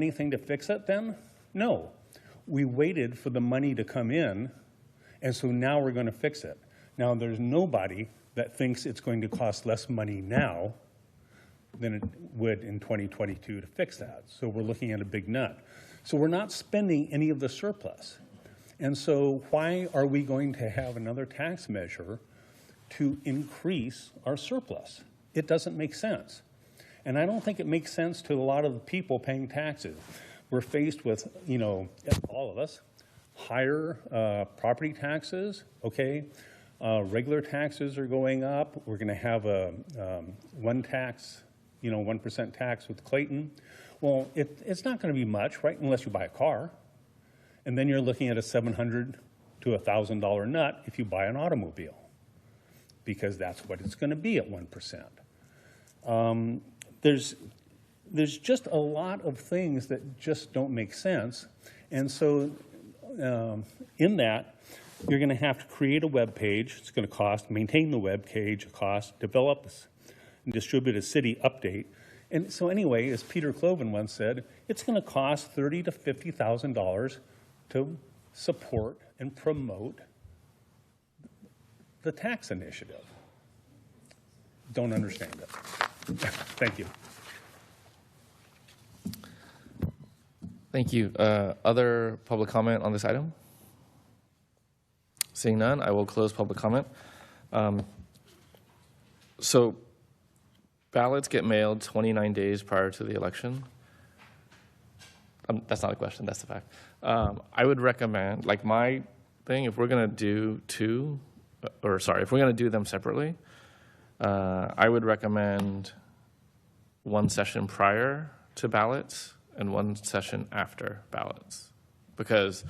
anything to fix it then? No. We waited for the money to come in, and so now we're going to fix it. Now, there's nobody that thinks it's going to cost less money now than it would in 2022 to fix that. So we're looking at a big nut. So we're not spending any of the surplus. And so why are we going to have another tax measure to increase our surplus? It doesn't make sense. And I don't think it makes sense to a lot of the people paying taxes. We're faced with, you know, all of us, higher property taxes, okay? Regular taxes are going up. We're gonna have a one tax, you know, 1% tax with Clayton. Well, it's not gonna be much, right, unless you buy a car. And then you're looking at a $700 to $1,000 nut if you buy an automobile, because that's what it's gonna be at 1%. There's just a lot of things that just don't make sense. And so in that, you're going to have to create a web page. It's going to cost, maintain the web page, cost, develop and distribute a city update. And so anyway, as Peter Cloven once said, it's going to cost $30,000 to $50,000 to support and promote the tax initiative. Don't understand it. Thank you. Thank you. Other public comment on this item? Seeing none, I will close public comment. So ballots get mailed 29 days prior to the election. That's not a question, that's the fact. I would recommend, like my thing, if we're gonna do if we're gonna do them separately, I would recommend one session prior to ballots and one session after ballots, because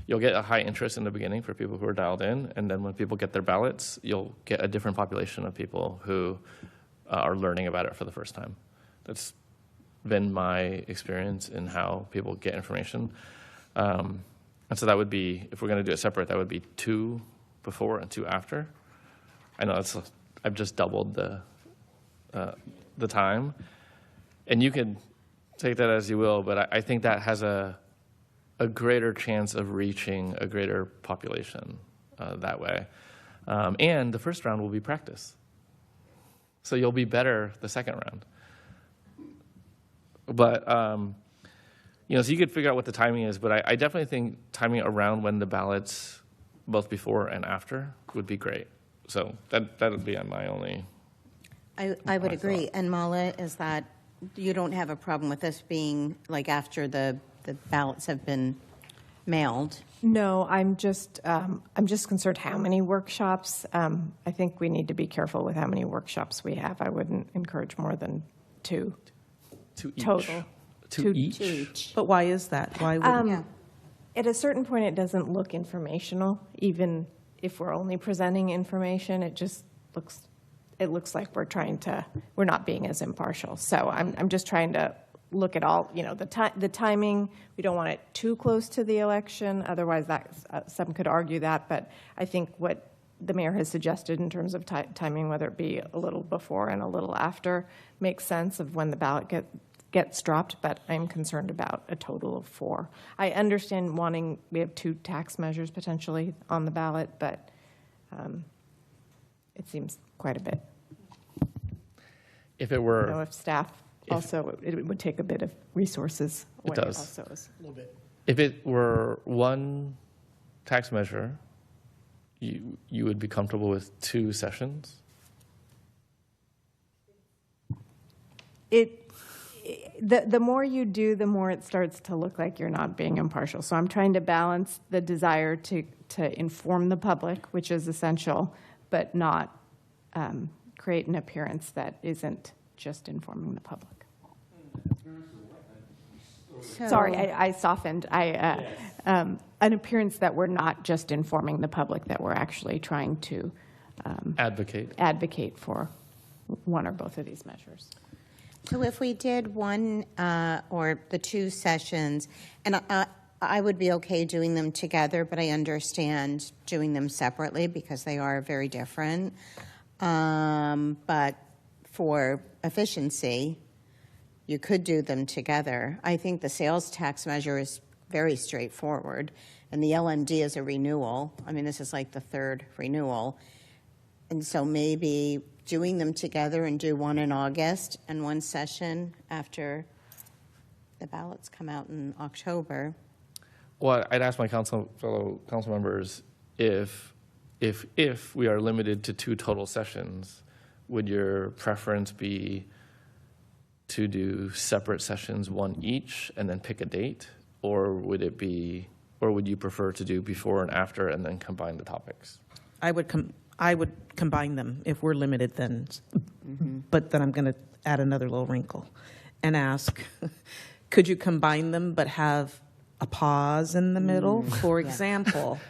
you'll get a high interest in the beginning for people who are dialed in, and then when people get their ballots, you'll get a different population of people who are learning about it for the first time. That's been my experience in how people get information. And so that would be, if we're going to do it separate, that would be 2 before and 2 after. I know I've just doubled the time, and you could take that as you will, but I think that has a greater chance of reaching a greater population that way. And the first round will be practice. So you'll be better the second round. But, you know, so you could figure out what the timing is, but I definitely think timing around when the ballots, both before and after, would be great. So that would be my only. I would agree. And Mala, is that you don't have a problem with this being like after the ballots have been mailed? No, I'm just concerned how many workshops. I think we need to be careful with how many workshops we have. I wouldn't encourage more than 2. 2 each. Total. 2 each. But why is that? Why would Yeah. At a certain point, it doesn't look informational. Even if we're only presenting information, it just looks we're not being as impartial. So I'm just trying to look at all, you know, the timing. We don't want it too close to the election. Otherwise, some could argue that. But I think what the mayor has suggested in terms of timing, whether it be a little before and a little after, makes sense of when the ballot gets dropped. But I'm concerned about a total of 4. I understand we have 2 tax measures potentially on the ballot, but it seems quite a bit. If it were, If staff also, it would take a bit of resources. It does. Also is. A little bit. if it were one tax measure, you would be comfortable with 2 sessions? The more you do, the more it starts to look like you're not being impartial. So I'm trying to balance the desire to inform the public, which is essential, but not create an appearance that isn't just informing the public. So, Sorry, I softened. An appearance that we're not just informing the public, that we're actually trying to advocate for one or both of these measures. So if we did one or the 2 sessions, and I would be okay doing them together, but I understand doing them separately because they are very different. But for efficiency, you could do them together. I think the sales tax measure is very straightforward, and the LMD is a renewal. I mean, this is like the third renewal. And so maybe doing them together and do one in August and one session after the ballots come out in October. Well, I'd ask my fellow council members if we are limited to 2 total sessions, would your preference be to do separate sessions, one each, and then pick a date? Or would you prefer to do before and after and then combine the topics? I would combine them if we're limited then. But then I'm going to add another little wrinkle and ask, could you combine them but have a pause in the middle? For example.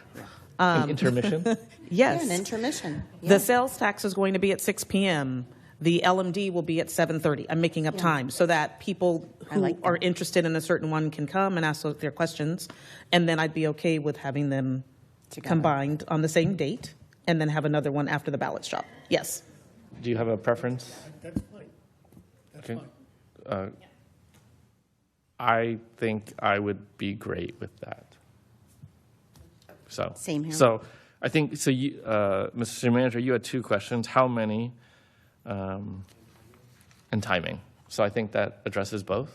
An intermission? Yes. Yeah, an intermission. The sales tax is going to be at 6 p.m. The LMD will be at 7:30. I'm making up time so that people who are interested in a certain one can come and ask their questions. And then I'd be okay with having them combined on the same date and then have another one after the ballot shop. Yes. Do you have a preference? That's fine. That's Okay. fine. I think I would be great with that. So Same here. So I think so. You, Mr. City Manager, you had 2 questions: how many, and timing. So I think that addresses both.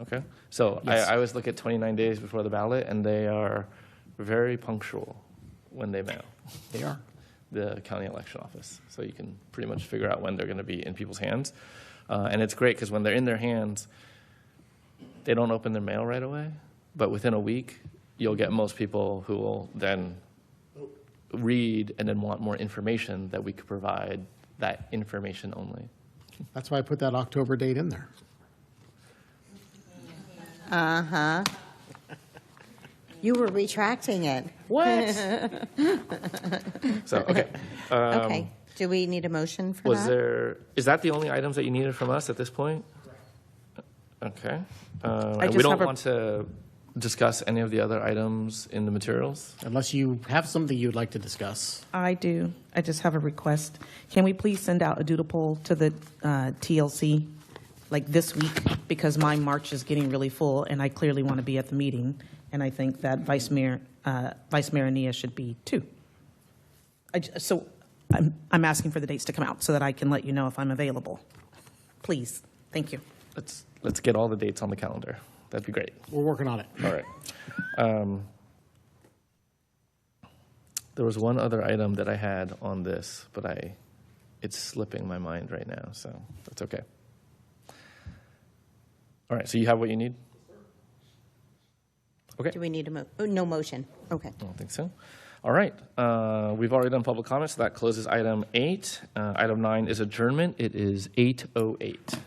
Okay. So Yes. I always look at 29 days before the ballot, and they are very punctual when they mail. They are. The county election office. So you can pretty much figure out when they're going to be in people's hands. And it's great because when they're in their hands, they don't open their mail right away. But within a week, you'll get most people who will then read and then want more information that we could provide that information only. That's why I put that October date in there. Uh-huh. You were retracting it. What? So, okay. Okay. Do we need a motion for that? Is that the only items that you needed from us at this point? Okay. And we just don't have a- want to discuss any of the other items in the materials? Unless you have something you'd like to discuss. I do. I just have a request. Can we please send out a doodle poll to the TLC like this week? Because my March is getting really full and I clearly want to be at the meeting. And I think that Vice Mayor Ania should be too. So I'm asking for the dates to come out so that I can let you know if I'm available. Please. Thank you. Let's get all the dates on the calendar. That'd be great. We're working on it. All right. There was one other item that I had on this, but it's slipping my mind right now, so that's okay. All right, so you have what you need? Okay. Do we need no motion? Okay. I don't think so. All right. We've already done public comments, so that closes item 8. Item 9 is adjournment. It is 8:08.